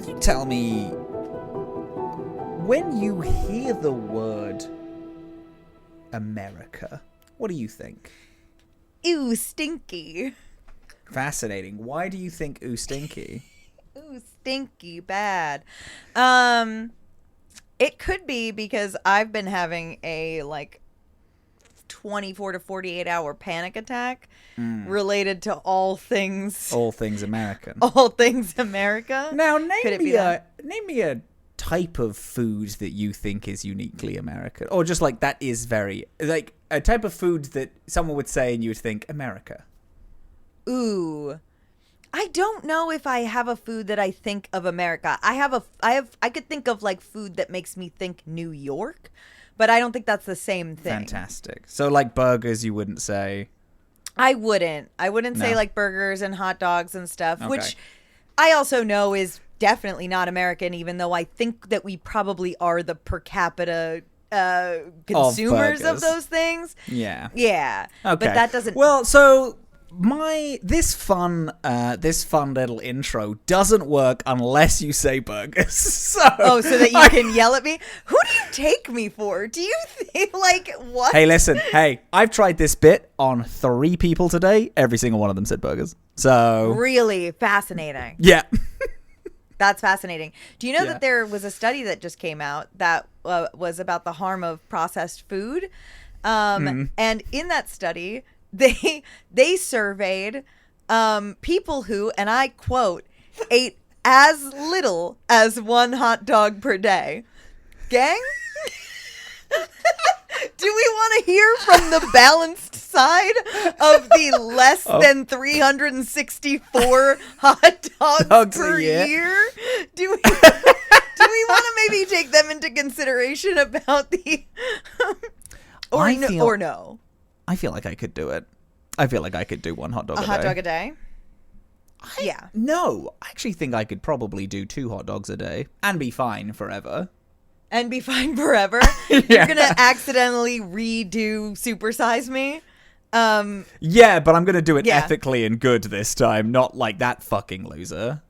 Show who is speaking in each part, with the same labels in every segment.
Speaker 1: can you tell me, when you hear the word America, what do you think?
Speaker 2: Ew, stinky.
Speaker 1: Fascinating. Why do you think ooh stinky?
Speaker 2: Ooh, stinky, bad. It could be because I've been having a 24 to 48 hour panic attack related to all things
Speaker 1: American.
Speaker 2: All things America.
Speaker 1: Now name me a type of food that you think is uniquely American, or just that is very a type of food that someone would say and you would think America.
Speaker 2: Ooh. I don't know if I have a food that I think of America. I could think of food that makes me think New York, but I don't think that's the same thing.
Speaker 1: Fantastic. So burgers, you wouldn't say?
Speaker 2: I wouldn't say burgers and hot dogs and stuff, which I also know is definitely not American, even though I think that we probably are the per capita consumers of those things.
Speaker 1: Yeah.
Speaker 2: Yeah.
Speaker 1: Okay.
Speaker 2: But that doesn't...
Speaker 1: Well, so... this fun little intro doesn't work unless you say burgers. So
Speaker 2: that you can yell at me? Who do you take me for? Do you think, what?
Speaker 1: Hey, listen. Hey, I've tried this bit on 3 people today. Every single one of them said burgers. So... Really
Speaker 2: fascinating.
Speaker 1: Yeah.
Speaker 2: That's fascinating. Do you know that there was a study that just came out that was about the harm of processed food? And in that study... They surveyed people who, and I quote, ate as little as 1 hot dog per day. Gang? Do we want to hear from the balanced side of the less than 364 hot dogs per year? Do we want to maybe take them into consideration about the... or no?
Speaker 1: I feel like I could do it. I feel like I could do 1 hot dog a day.
Speaker 2: A hot dog a day? Yeah.
Speaker 1: No, I actually think I could probably do 2 hot dogs a day and be fine forever.
Speaker 2: And be fine forever? Yeah. You're going to accidentally redo Super Size Me?
Speaker 1: Yeah, but I'm going to do it ethically and good this time, not like that fucking loser.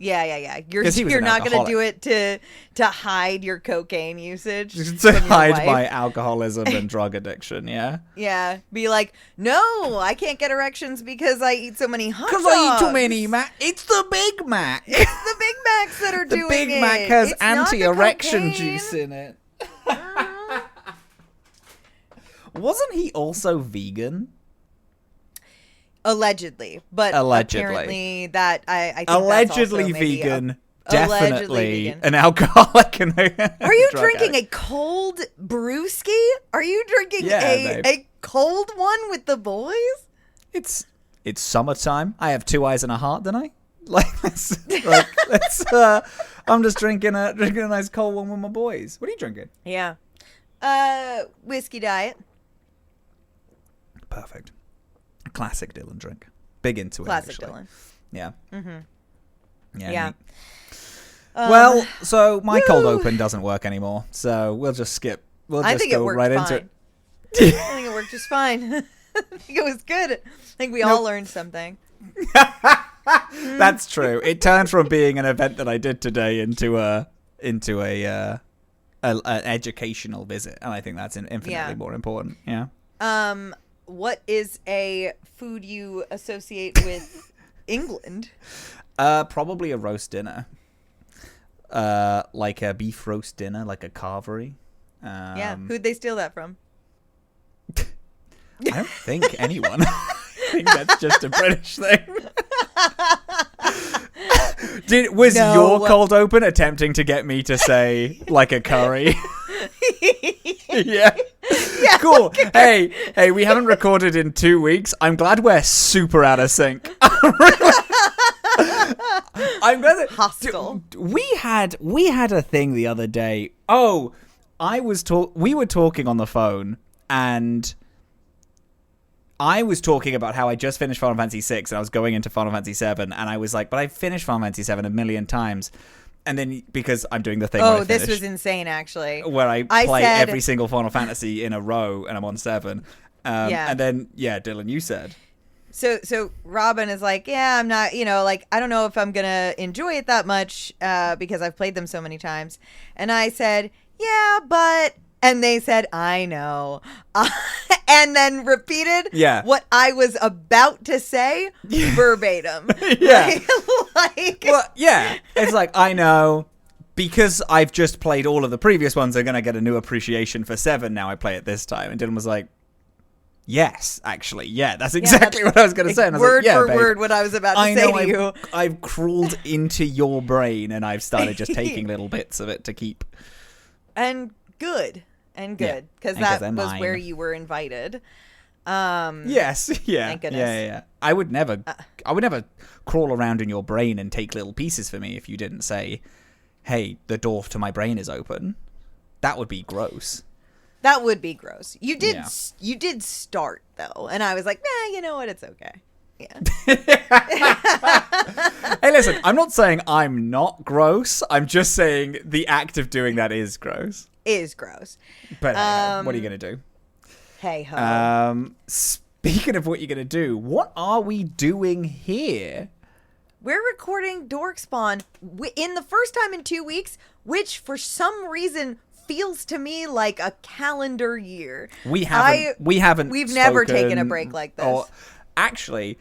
Speaker 2: Yeah. You're not going to do it to hide your cocaine usage.
Speaker 1: To hide my alcoholism and drug addiction, yeah?
Speaker 2: Yeah. Be like, no, I can't get erections because I eat so many hot dogs.
Speaker 1: Because I eat too many Mac. It's the Big Mac.
Speaker 2: It's the Big Macs that are doing it.
Speaker 1: The Big Mac has anti-erection juice in it. Wasn't he also vegan?
Speaker 2: Allegedly, but apparently that I think
Speaker 1: allegedly
Speaker 2: that's
Speaker 1: vegan, definitely
Speaker 2: allegedly vegan.
Speaker 1: An alcoholic.
Speaker 2: Are you drinking a cold Bluesky? Are you drinking a cold one with the boys?
Speaker 1: It's summertime. I have 2 eyes and a heart, don't I? I'm just drinking a nice cold one with my boys. What are you drinking?
Speaker 2: Yeah, whiskey diet.
Speaker 1: Perfect. Classic Dillin drink. Big into it.
Speaker 2: Classic
Speaker 1: actually.
Speaker 2: Dillin.
Speaker 1: Yeah.
Speaker 2: Mm-hmm. Yeah.
Speaker 1: Well, so my cold open doesn't work anymore, so we'll just skip.
Speaker 2: I think
Speaker 1: go right into it.
Speaker 2: I think it worked just fine. I think it was good. I think we all learned something.
Speaker 1: That's true. It turned from being an event that I did today into an educational visit, and I think that's infinitely more important. Yeah.
Speaker 2: What is a food you associate with England?
Speaker 1: Probably a roast dinner. Like a beef roast dinner, like a carvery.
Speaker 2: Who'd they steal that from?
Speaker 1: I don't think anyone. I think that's just a British thing. Was your cold open attempting to get me to say like a curry? Yeah. Cool. Hey, we haven't recorded in 2 weeks. I'm glad we're super out of sync. I'm glad that
Speaker 2: hostile.
Speaker 1: We had a thing the other day. Oh, we were talking on the phone, and I was talking about how I just finished Final Fantasy 6 and I was going into Final Fantasy 7, and I was like, but I've finished Final Fantasy 7 a million times. And then, because I'm doing the thing where
Speaker 2: this was insane, actually.
Speaker 1: Where I play every single Final Fantasy in a row, and I'm on 7. And then, Dillin, you said.
Speaker 2: So Robin is like, yeah, I'm not, like, I don't know if I'm going to enjoy it that much because I've played them so many times. And I said, yeah, but, and they said, I know. And then repeated what I was about to say verbatim.
Speaker 1: Yeah.
Speaker 2: Well,
Speaker 1: yeah. It's like, I know. Because I've just played all of the previous ones, I'm going to get a new appreciation for 7 now I play it this time. And Dylan was like, yes, actually. Yeah, that's exactly what I was going to say. And I was
Speaker 2: word
Speaker 1: like,
Speaker 2: for
Speaker 1: babe,
Speaker 2: word what I was about to say to you.
Speaker 1: I've crawled into your brain and I've started just taking little bits of it to keep.
Speaker 2: And good. Because that was mine. Where you were invited.
Speaker 1: Yes. Yeah.
Speaker 2: Thank goodness.
Speaker 1: Yeah. I would never crawl around in your brain and take little pieces for me if you didn't say, hey, the door to my brain is open. That would be gross.
Speaker 2: That would be gross. You did start though, and I was like, nah, you know what? It's okay. Yeah.
Speaker 1: Hey, listen, I'm not saying I'm not gross. I'm just saying the act of doing that is gross. But what are you going to do?
Speaker 2: Hey ho.
Speaker 1: Speaking of what you're going to do, what are we doing here?
Speaker 2: We're recording Dorkspawn in the first time in 2 weeks, which for some reason feels to me like a calendar year.
Speaker 1: We've
Speaker 2: never taken a break like this.
Speaker 1: Actually,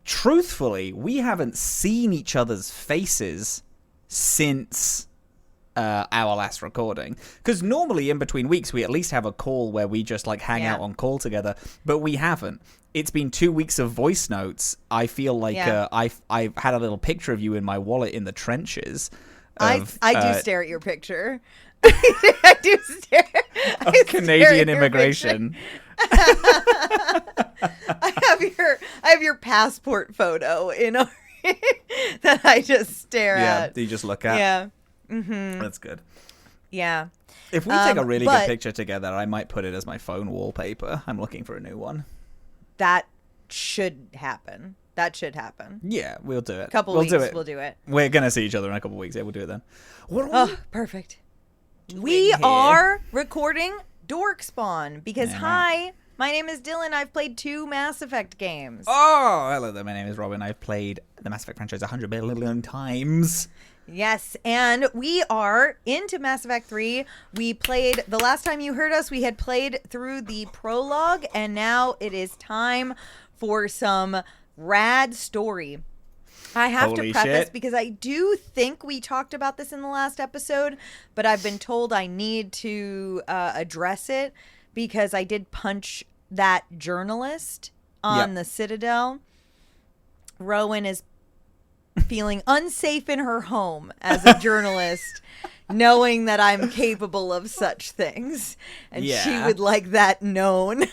Speaker 1: truthfully, we haven't seen each other's faces since our last recording. Because normally in between weeks, we at least have a call where we just like hang out on call together, but we haven't. It's been 2 weeks of voice notes. I feel like I've had a little picture of you in my wallet in the trenches.
Speaker 2: I do stare at your picture. I do stare.
Speaker 1: Of Canadian immigration.
Speaker 2: I have your passport photo that I just stare at.
Speaker 1: Yeah, you just look at.
Speaker 2: Yeah. Mm-hmm.
Speaker 1: That's good.
Speaker 2: Yeah.
Speaker 1: If we take a really good picture together, I might put it as my phone wallpaper. I'm looking for a new one.
Speaker 2: That should happen.
Speaker 1: Yeah, we'll do it.
Speaker 2: We'll do it.
Speaker 1: We're going to see each other in a couple of weeks. Yeah, we'll do it then.
Speaker 2: Perfect. We are recording Dorkspawn because, hi, my name is Dillin. I've played 2 Mass Effect games.
Speaker 1: Oh, hello there. My name is Robin. I've played the Mass Effect franchise 100 billion times.
Speaker 2: Yes, and we are into Mass Effect 3. We played, the last time you heard us, we had played through the prologue, and now it is time for some rad story. I have to preface because I do think we talked about this in the last episode, but I've been told I need to address it because I did punch that journalist on the Citadel. Rowan is feeling unsafe in her home as a journalist, knowing that I'm capable of such things, and she would like that known.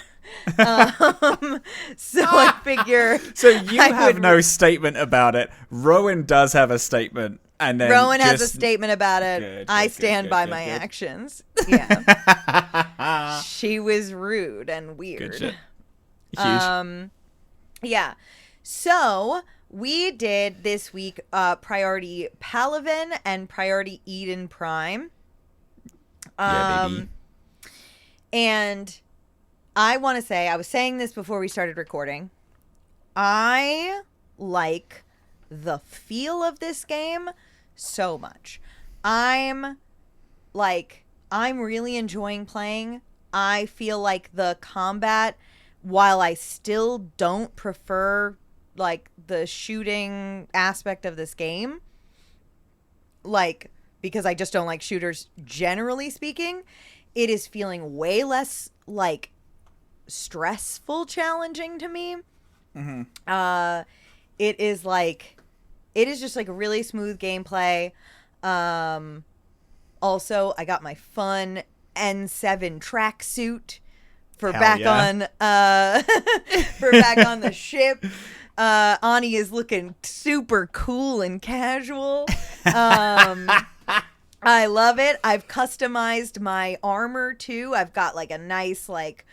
Speaker 2: So I figure.
Speaker 1: So you have no statement about it. Rowan does have a statement, and then
Speaker 2: Rowan has a statement about it. I stand by my actions. Yeah, she was rude and weird.
Speaker 1: Good shit. Huge.
Speaker 2: Yeah. So we did this week Priority Palaven and Priority Eden Prime.
Speaker 1: Yeah, baby.
Speaker 2: And I want to say, I was saying this before we started recording, I like the feel of this game so much. I'm really enjoying playing. I feel like the combat, while I still don't prefer like the shooting aspect of this game, like, because I just don't like shooters generally speaking, it is feeling way less like stressful challenging to me. Mm-hmm. It is just like a really smooth gameplay. Also, I got my fun N7 tracksuit for back on the ship. Ani is looking super cool and casual. I love it. I've customized my armor too. I've got like a nice like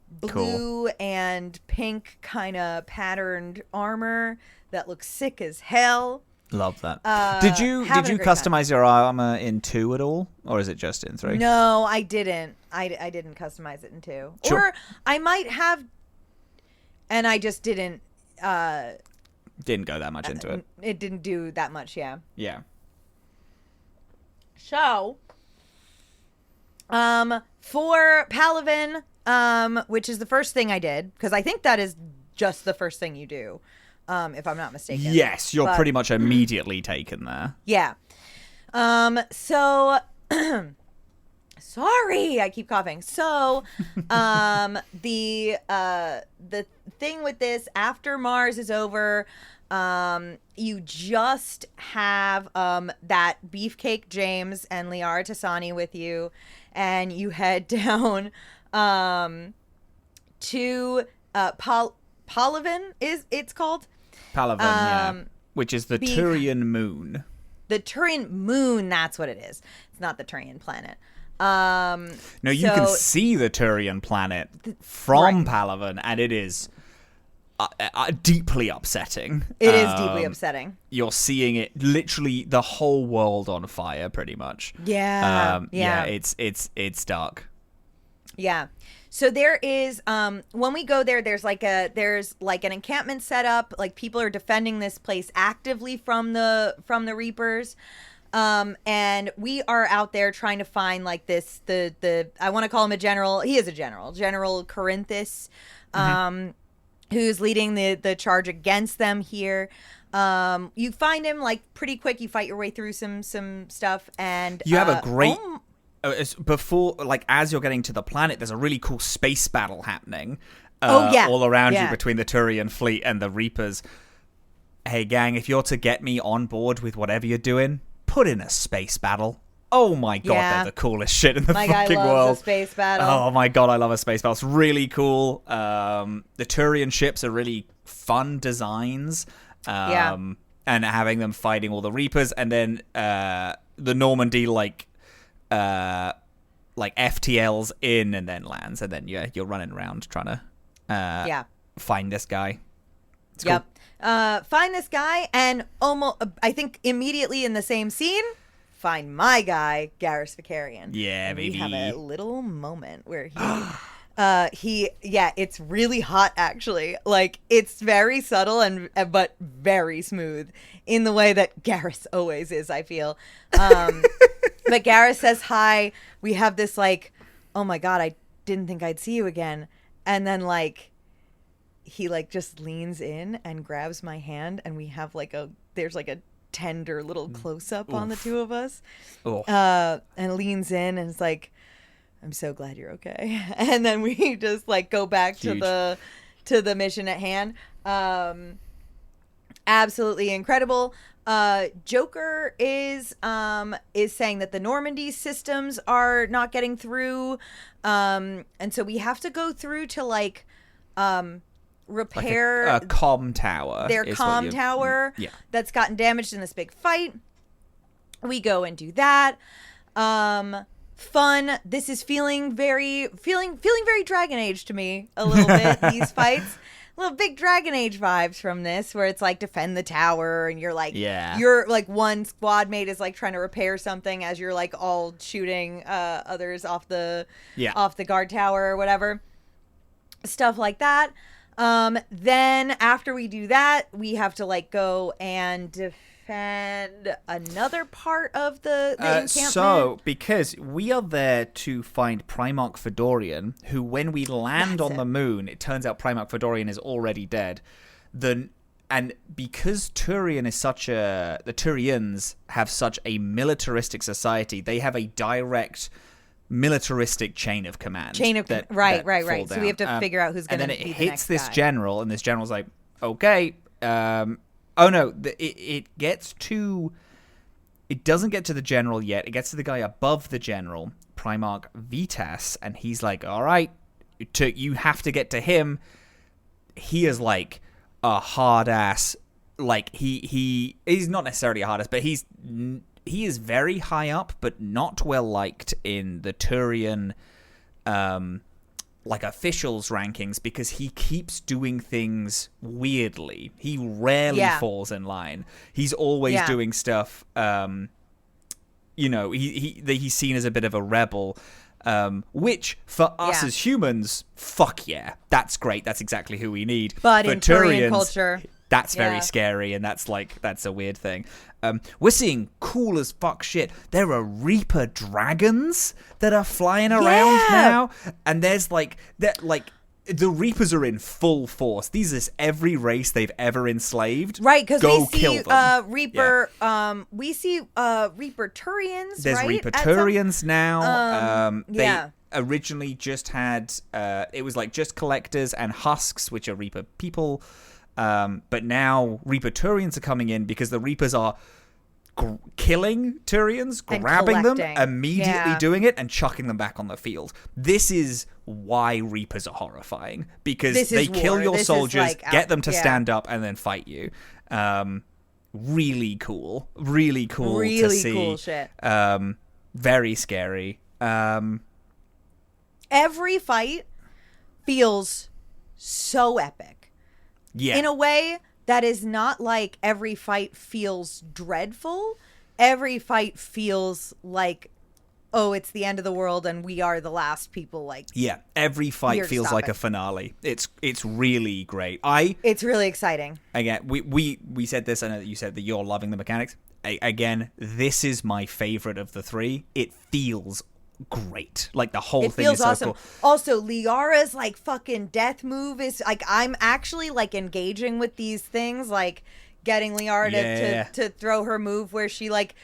Speaker 2: blue and pink kind of patterned armor that looks sick as hell.
Speaker 1: Love that. Did you customize your armor in 2 at all, or is it just in 3?
Speaker 2: No, I didn't. I didn't customize it in 2.
Speaker 1: Sure.
Speaker 2: Or I might have. And I just didn't
Speaker 1: go that much into it.
Speaker 2: It didn't do that much, yeah.
Speaker 1: Yeah.
Speaker 2: So, for Palaven, which is the first thing I did, because I think that is just the first thing you do, if I'm not mistaken.
Speaker 1: Yes, you're pretty much immediately taken there.
Speaker 2: Yeah. So, sorry, I keep coughing. So, the thing with this, after Mars is over, you just have that Beefcake James and Liara Tassani with you, and you head down to Palaven, it's called
Speaker 1: Palaven, yeah, which is the Turian moon.
Speaker 2: The Turian moon, that's what it is. It's not the Turian planet.
Speaker 1: No, you can see the Turian planet from Palaven, and it is deeply upsetting.
Speaker 2: It is deeply upsetting.
Speaker 1: You're seeing it, literally the whole world on fire, pretty much.
Speaker 2: Yeah.
Speaker 1: Yeah, it's dark.
Speaker 2: Yeah. So there is, when we go there, there's like an encampment set up. Like, people are defending this place actively from the Reapers. And we are out there trying to find like the I want to call him a general. He is a general, General Corinthus, who's leading the charge against them here. You find him like pretty quick. You fight your way through some stuff, and
Speaker 1: you have a great. Before, like, as you're getting to the planet, there's a really cool space battle happening. All around you between the Turian fleet and the Reapers. Hey, gang, if you're to get me on board with whatever you're doing, put in a space battle. Oh my god, they're the coolest shit in the fucking world.
Speaker 2: Loves a space battle.
Speaker 1: Oh my god, I love a space battle. It's really cool. The Turian ships are really fun designs. And having them fighting all the Reapers, and then the Normandy FTLs in and then lands, and then you're running around trying to find this guy. It's cool.
Speaker 2: Find this guy, and almost I think immediately in the same scene, find my guy, Garrus Vicarian.
Speaker 1: Yeah,
Speaker 2: and
Speaker 1: baby.
Speaker 2: We have a little moment where it's really hot, actually. Like, it's very subtle but very smooth in the way that Garrus always is, I feel. But Garrus says hi. We have this like, oh my god, I didn't think I'd see you again. And then like, he like just leans in and grabs my hand, and we have like there's like a tender little close up on the two of us. And leans in and it's like, I'm so glad you're okay. And then we just like go back to the mission at hand. Absolutely incredible. Joker is saying that the Normandy systems are not getting through, and so we have to go through to like repair
Speaker 1: a comm tower.
Speaker 2: Their comm tower that's gotten damaged in this big fight. We go and do that. Fun. This is feeling very Dragon Age to me a little bit. These fights. Little big Dragon Age vibes from this, where it's like defend the tower, and you're like, you're like one squad mate is like trying to repair something as you're like all shooting others off the guard tower or whatever, stuff like that. Then after we do that, we have to like go and defend another part of the encampment.
Speaker 1: So, because we are there to find Primarch Fedorian, who when we land on the moon, it turns out Primarch Fedorian is already dead. And because Turian is the Turians have such a militaristic society, they have a direct militaristic chain of command.
Speaker 2: Right. So we have to figure out who's going to be the next guy. And then it hits
Speaker 1: this general, and this general's like, okay, oh no, it doesn't get to the general yet. It gets to the guy above the general, Primarch Vitas, and he's like, all right, you have to get to him. He is like a hard ass, like he's not necessarily a hard ass, but he is very high up, but not well liked in the Turian like officials rankings, because he keeps doing things weirdly. He rarely falls in line. He's always doing stuff. He's seen as a bit of a rebel. which for us as humans, fuck yeah, that's great. That's exactly who we need.
Speaker 2: But
Speaker 1: for
Speaker 2: in Turian
Speaker 1: Turians,
Speaker 2: culture,
Speaker 1: that's very scary, and that's a weird thing. We're seeing cool as fuck shit. There are Reaper dragons that are flying around now, and there's the Reapers are in full force. These is every race they've ever enslaved.
Speaker 2: Right, because we see
Speaker 1: Reaper.
Speaker 2: We see Reaper Turians.
Speaker 1: There's
Speaker 2: right?
Speaker 1: Reaper Turians now. They originally just had it was like just collectors and husks, which are Reaper people. But now Reaper Turians are coming in because the Reapers are killing Turians, grabbing them, immediately doing it, and chucking them back on the field. This is why Reapers are horrifying, because they kill your soldiers, get them to stand up, and then fight you. Really cool to see.
Speaker 2: Cool shit.
Speaker 1: Very scary.
Speaker 2: Every fight feels so epic.
Speaker 1: Yeah.
Speaker 2: In a way that is not like every fight feels dreadful. Every fight feels like, oh, it's the end of the world and we are the last people. Like,
Speaker 1: yeah, every fight feels like a finale. It's really great.
Speaker 2: It's really exciting.
Speaker 1: Again, we said this. I know that you said that you're loving the mechanics. Again, this is my favorite of the three. It feels great. Like the whole thing is so
Speaker 2: awesome.
Speaker 1: Cool.
Speaker 2: Also, Liara's like fucking death move is like, I'm actually like engaging with these things, like getting Liara to throw her move where she like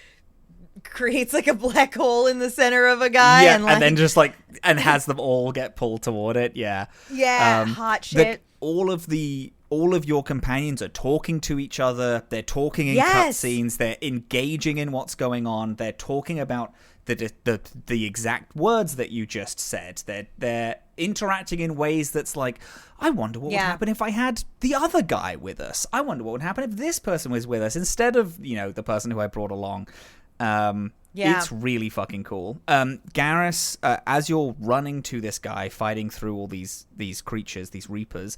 Speaker 2: creates like a black hole in the center of a guy, and
Speaker 1: then just like and has them all get pulled toward it.
Speaker 2: Hot shit.
Speaker 1: All of your companions are talking to each other. They're talking in cutscenes. They're engaging in what's going on. They're talking about the exact words that you just said. They're interacting in ways that's like, I wonder what would happen if I had the other guy with us. I wonder what would happen if this person was with us instead of, the person who I brought along. It's really fucking cool. Garrus, as you're running to this guy, fighting through all these creatures, these Reapers,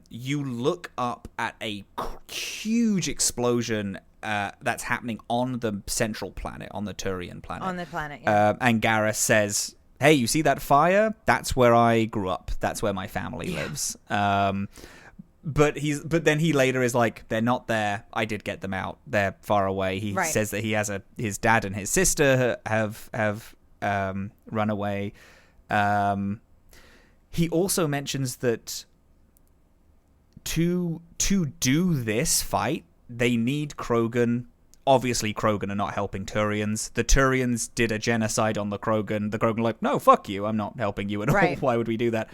Speaker 1: you look up at a huge explosion that's happening on the central planet, on the Turian planet.
Speaker 2: On the planet,
Speaker 1: and Garrus says, hey, you see that fire? That's where I grew up. That's where my family lives. But then he later is like, they're not there. I did get them out. They're far away. He says that he has his dad and his sister have run away. He also mentions that to do this fight, they need Krogan. Obviously, Krogan are not helping Turians. The Turians did a genocide on the Krogan. The Krogan are like, no, fuck you. I'm not helping you at all. Why would we do that?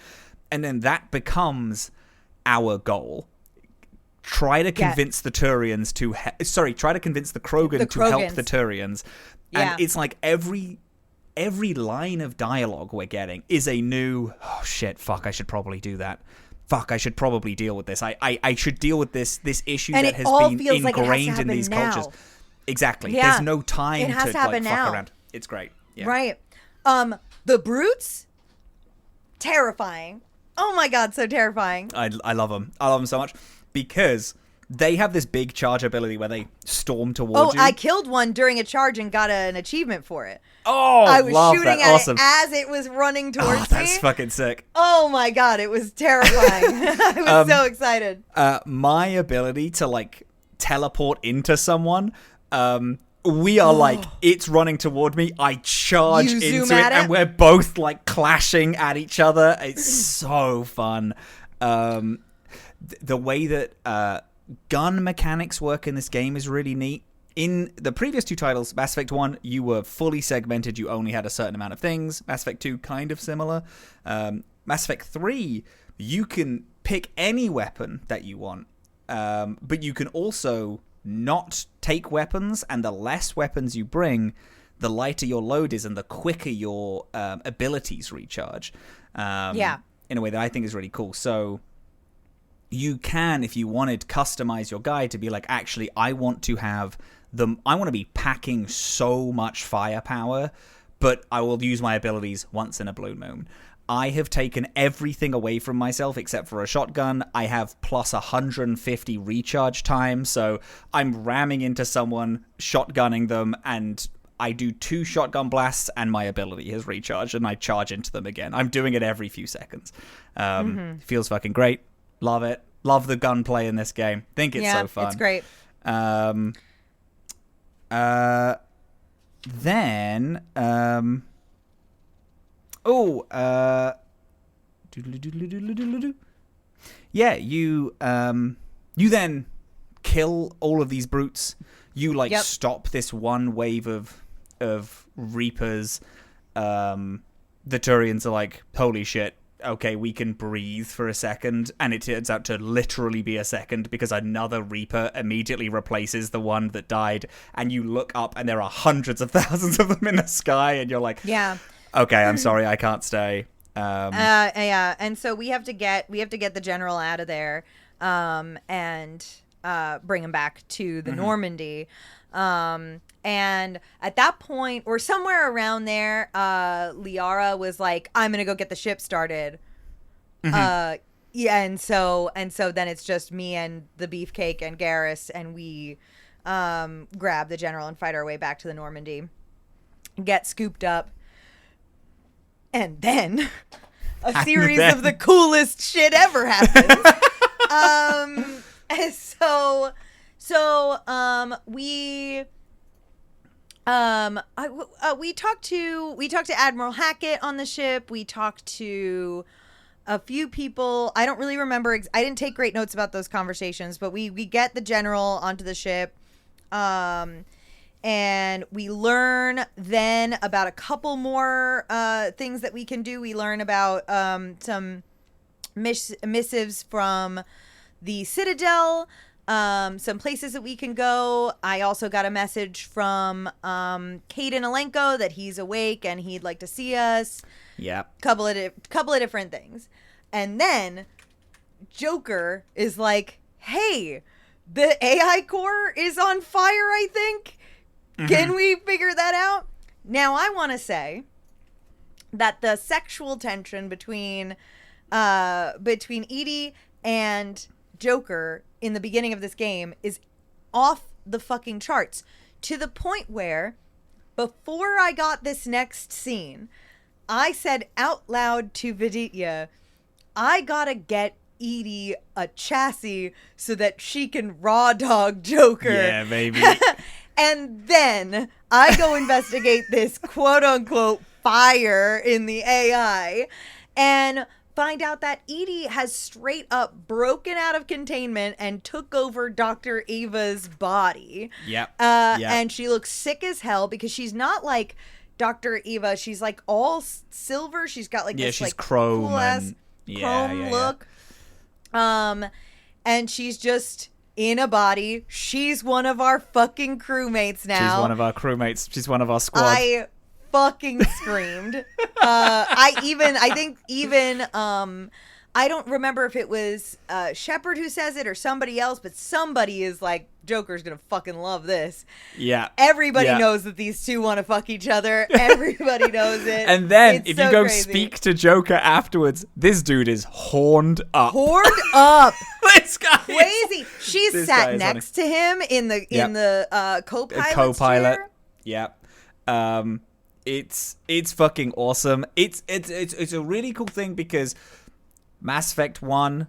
Speaker 1: And then that becomes our goal. Try to convince the Turians try to convince the Krogan to help the Turians. And it's like every line of dialogue we're getting is a new, oh shit, fuck, I should probably do that. Fuck, I should probably deal with this. I should deal with this issue
Speaker 2: and
Speaker 1: that has been ingrained in these cultures. Exactly.
Speaker 2: Yeah.
Speaker 1: There's no time to like fuck around. It's great. Yeah.
Speaker 2: Right. The brutes, terrifying. Oh my god, so terrifying.
Speaker 1: I love them. I love them so much because they have this big charge ability where they storm towards you.
Speaker 2: I killed one during a charge and got an achievement for it.
Speaker 1: Oh,
Speaker 2: I was shooting
Speaker 1: that.
Speaker 2: at
Speaker 1: Awesome.
Speaker 2: it as it was running towards me.
Speaker 1: That's fucking sick.
Speaker 2: Oh my god, it was terrifying. I was so excited.
Speaker 1: My ability to like teleport into someone, we are like, it's running toward me. I charge into it, and we're both like clashing at each other. It's so fun. The way that gun mechanics work in this game is really neat. In the previous two titles, Mass Effect 1, you were fully segmented. You only had a certain amount of things. Mass Effect 2, kind of similar. Mass Effect 3, you can pick any weapon that you want. But you can also not take weapons, and the less weapons you bring, the lighter your load is and the quicker your abilities recharge. In a way that I think is really cool. So you can, if you wanted, customize your guide to be like, actually, I want to be packing so much firepower, but I will use my abilities once in a blue moon. I have taken everything away from myself except for a shotgun. I have plus 150 recharge time, so I'm ramming into someone, shotgunning them, and I do 2 shotgun blasts and my ability has recharged and I charge into them again. I'm doing it every few seconds. Feels fucking great. Love it. Love the gunplay in this game. Think it's so fun.
Speaker 2: It's great.
Speaker 1: Then yeah, you then kill all of these brutes. You stop this one wave of Reapers. The Turians are like, holy shit, okay, we can breathe for a second, and it turns out to literally be a second because another Reaper immediately replaces the one that died, and you look up and there are hundreds of thousands of them in the sky, and you're like,
Speaker 2: yeah,
Speaker 1: okay, I'm sorry, I can't stay.
Speaker 2: Yeah, and so we have to get the general out of there, and bring him back to the Normandy. And at that point, or somewhere around there, Liara was like, I'm gonna go get the ship started. Yeah, and so then it's just me and the Beefcake and Garrus, and we grab the general and fight our way back to the Normandy, get scooped up, and then a series of the coolest shit ever happens. And we talked to Admiral Hackett on the ship. We talked to a few people. I don't really remember. I didn't take great notes about those conversations, but we get the general onto the ship. And we learn then about a couple more things that we can do. We learn about some missives from the Citadel, some places that we can go. I also got a message from Caden Alenko that he's awake and he'd like to see us.
Speaker 1: Yeah.
Speaker 2: Couple of different things. And then Joker is like, hey, the AI core is on fire, I think. Can we figure that out? Now, I want to say that the sexual tension between Edie and Joker in the beginning of this game is off the fucking charts, to the point where before I got this next scene, I said out loud to Vidya, I gotta get Edie a chassis so that she can raw dog Joker.
Speaker 1: Yeah, baby.
Speaker 2: And then I go investigate this quote unquote fire in the AI and find out that Edie has straight up broken out of containment and took over Dr. Ava's body.
Speaker 1: Yep.
Speaker 2: And she looks sick as hell because she's not like Dr. Eva. She's like all silver. She's got like this
Speaker 1: she's
Speaker 2: like
Speaker 1: chrome
Speaker 2: cool ass
Speaker 1: chrome
Speaker 2: look. And she's just in a body. She's one of our fucking crewmates now.
Speaker 1: She's one of our crewmates. She's one of our squad.
Speaker 2: I fucking screamed. I think I don't remember if it was Shepard who says it or somebody else, but somebody is like, Joker's gonna fucking love this.
Speaker 1: Yeah.
Speaker 2: Everybody knows that these two want to fuck each other. Everybody knows it.
Speaker 1: And then
Speaker 2: it's
Speaker 1: if
Speaker 2: so
Speaker 1: you go
Speaker 2: crazy.
Speaker 1: speak to Joker afterwards, this dude is horned up.
Speaker 2: Horned up.
Speaker 1: This guy
Speaker 2: Crazy. She's
Speaker 1: this
Speaker 2: sat
Speaker 1: guy is
Speaker 2: next to him in the co-pilot chair.
Speaker 1: Yep. It's fucking awesome. It's a really cool thing because Mass Effect 1,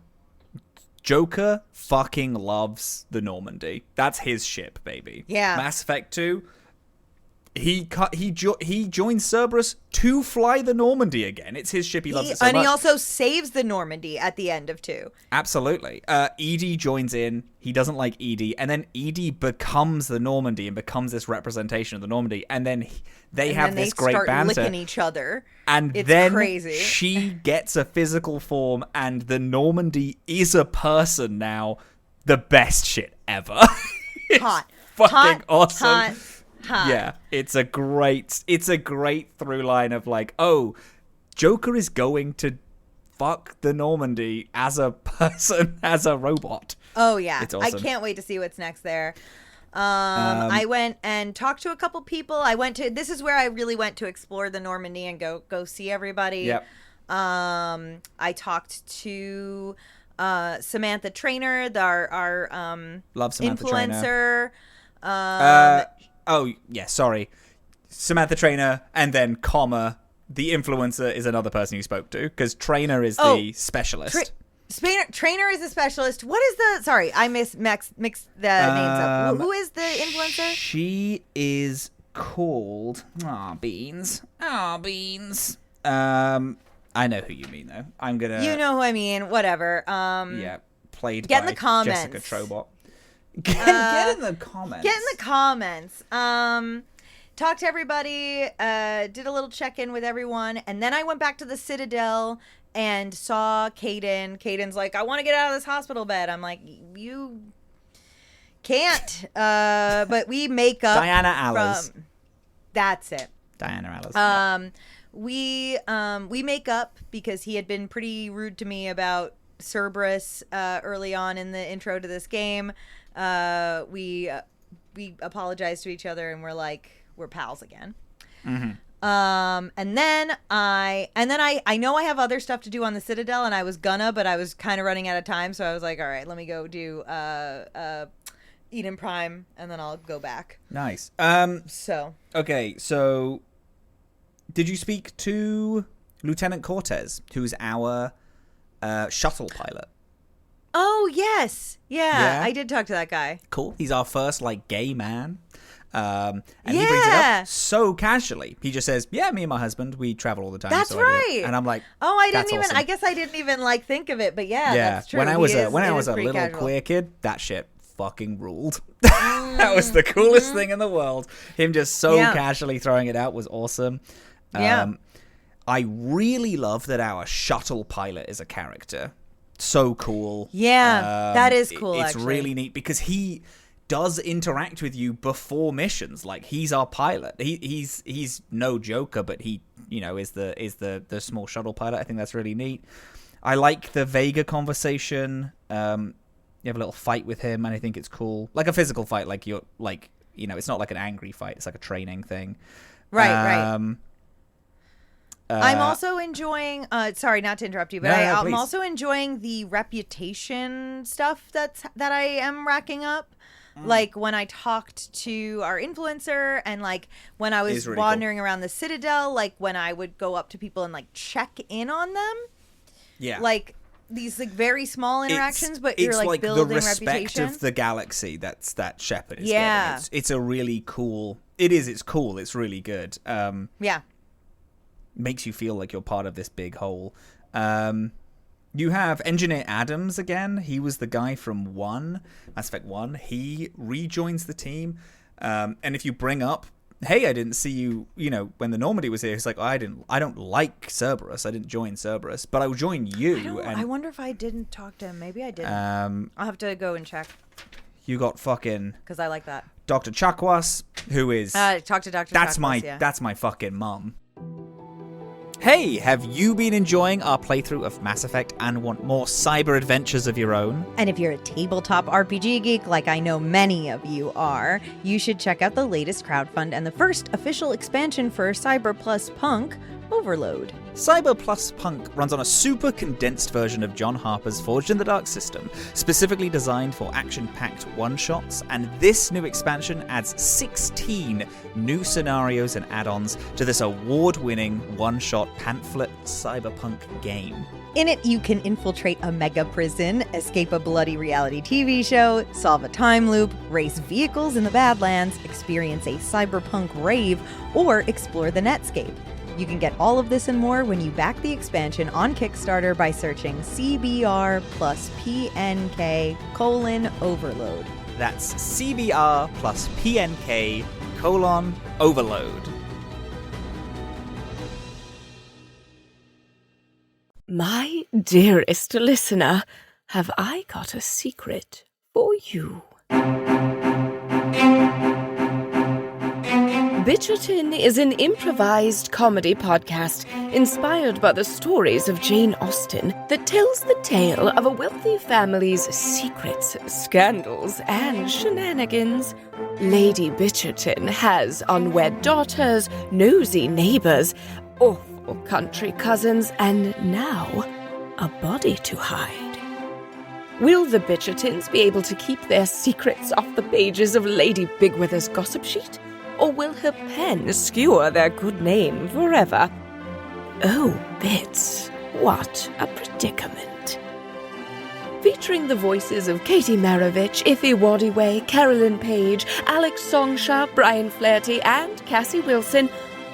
Speaker 1: Joker fucking loves the Normandy. That's his ship, baby.
Speaker 2: Yeah.
Speaker 1: Mass Effect 2, he joins Cerberus to fly the Normandy again. It's his ship. He loves it so much.
Speaker 2: And he also saves the Normandy at the end of 2.
Speaker 1: Absolutely. Edie joins in. He doesn't like Edie. And then Edie becomes the Normandy and becomes this representation of the Normandy. And then they have this great banter.
Speaker 2: Licking each other.
Speaker 1: And
Speaker 2: it's
Speaker 1: then
Speaker 2: crazy.
Speaker 1: She gets a physical form and the Normandy is a person now. The best shit ever.
Speaker 2: Hot.
Speaker 1: Fucking awesome.
Speaker 2: Hot.
Speaker 1: Yeah, it's a great through line of like, oh, Joker is going to fuck the Normandy as a person, as a robot.
Speaker 2: Oh yeah,
Speaker 1: it's awesome.
Speaker 2: I can't wait to see what's next there. I went and talked to a couple people. This is where I really went to explore the Normandy and go see everybody.
Speaker 1: Yep.
Speaker 2: I talked to Samantha Trainer, our
Speaker 1: Love Samantha
Speaker 2: influencer.
Speaker 1: Oh, yeah, sorry. Samantha Trainer, and then comma, the influencer is another person you spoke to, because Trainer is the specialist.
Speaker 2: Trainer is a specialist. What is the... Sorry, I mixed the names up. Who is the influencer?
Speaker 1: She is called... Beans. I know who you mean, though. I'm going to...
Speaker 2: You know who I mean. Whatever.
Speaker 1: Played
Speaker 2: get
Speaker 1: by
Speaker 2: in the comments.
Speaker 1: Jessica Trobot. Get in the comments.
Speaker 2: Get in the comments. Talked to everybody. Did a little check-in with everyone. And then I went back to the Citadel and saw Caden. Caden's like, I want to get out of this hospital bed. I'm like, you can't. But we make up.
Speaker 1: Diana Allers.
Speaker 2: That's it.
Speaker 1: Diana Allers.
Speaker 2: We make up because he had been pretty rude to me about Cerberus early on in the intro to this game. We apologize to each other and we're pals again. Mm-hmm. And then I know I have other stuff to do on the Citadel, and I was but I was kind of running out of time, so I was like, all right, let me go do Eden Prime, and then I'll go back.
Speaker 1: Nice.
Speaker 2: Okay,
Speaker 1: so did you speak to Lieutenant Cortez, who's our shuttle pilot?
Speaker 2: Oh, yes. Yeah, I did talk to that guy.
Speaker 1: Cool. He's our first, gay man. And he brings it up so casually. He just says, yeah, me and my husband, we travel all the time.
Speaker 2: That's right.
Speaker 1: And I'm like,
Speaker 2: oh, I guess I didn't even think of it, but that's true.
Speaker 1: When I was a little
Speaker 2: casual.
Speaker 1: queer kid, that shit fucking ruled. That was the coolest thing in the world. Him just so casually throwing it out was awesome. I really love that our shuttle pilot is a character. So cool.
Speaker 2: Yeah, that is cool,
Speaker 1: It's
Speaker 2: actually.
Speaker 1: really neat because he does interact with you before missions. He's our pilot. He's no joker, but he, is the small shuttle pilot. I think that's really neat. I like the Vega conversation. You have a little fight with him, and I think it's cool. Like a physical fight, it's not like an angry fight. It's like a training thing.
Speaker 2: Right. I'm also enjoying, sorry not to interrupt you, but I'm also enjoying the reputation stuff that I am racking up. Like when I talked to our influencer and when I was really wandering around the Citadel, when I would go up to people and check in on them.
Speaker 1: Yeah.
Speaker 2: These very small interactions, but you're building
Speaker 1: the respect
Speaker 2: reputation
Speaker 1: of the galaxy that Shepard is getting. It's a really cool. It's cool. It's really good. Makes you feel like you're part of this big whole. You have Engineer Adams again. He was the guy from Mass Effect 1. He rejoins the team. And if you bring up, hey, I didn't see you, when the Normandy was here, he's like, I don't like Cerberus. I didn't join Cerberus, but I will join you.
Speaker 2: I wonder if I didn't talk to him. Maybe I didn't. I'll have to go and check.
Speaker 1: You got fucking...
Speaker 2: Because I like that.
Speaker 1: Dr. Chakwas, who is...
Speaker 2: talk to Dr. Chakwas,
Speaker 1: That's my fucking mum. Hey, have you been enjoying our playthrough of Mass Effect and want more cyber adventures of your own?
Speaker 2: And if you're a tabletop RPG geek like I know many of you are, you should check out the latest crowdfund and the first official expansion for Cyber Plus Punk, Overload.
Speaker 1: Cyber Plus Punk runs on a super condensed version of John Harper's Forged in the Dark system, specifically designed for action-packed one-shots, and this new expansion adds 16 new scenarios and add-ons to this award-winning one-shot pamphlet cyberpunk game.
Speaker 2: In it, you can infiltrate a mega prison, escape a bloody reality TV show, solve a time loop, race vehicles in the Badlands, experience a cyberpunk rave, or explore the Netscape. You can get all of this and more when you back the expansion on Kickstarter by searching CBR plus PNK : Overload.
Speaker 1: That's CBR plus PNK : Overload.
Speaker 3: My dearest listener, have I got a secret for you? Bitcherton is an improvised comedy podcast inspired by the stories of Jane Austen that tells the tale of a wealthy family's secrets, scandals, and shenanigans. Lady Bitcherton has unwed daughters, nosy neighbors, awful country cousins, and now a body to hide. Will the Bitchertons be able to keep their secrets off the pages of Lady Bigwither's gossip sheet? or will her pen skewer their good name forever? Oh, Bits, what a predicament. Featuring the voices of Katie Maravich, Iffy Wadiway, Carolyn Page, Alex Songsha, Brian Flaherty, and Cassie Wilson,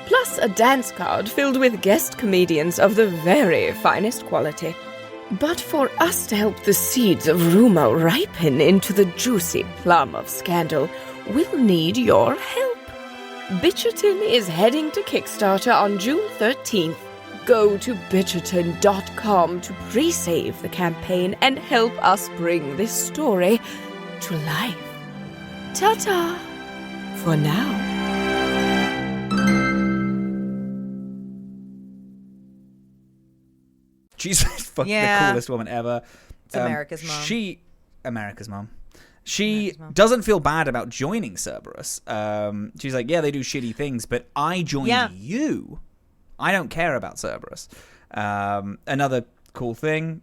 Speaker 3: plus a dance card filled with guest comedians of the very finest quality. But for us to help the seeds of rumor ripen into the juicy plum of scandal, we'll need your help. Bitcherton is heading to Kickstarter on June 13th. Go to bitcherton.com to pre-save the campaign and help us bring this story to life. Ta-ta for now.
Speaker 1: She's fucking the coolest woman ever.
Speaker 2: It's America's mom.
Speaker 1: America's mom. She doesn't feel bad about joining Cerberus. She's like, yeah, they do shitty things, but I joined you. I don't care about Cerberus. Another cool thing.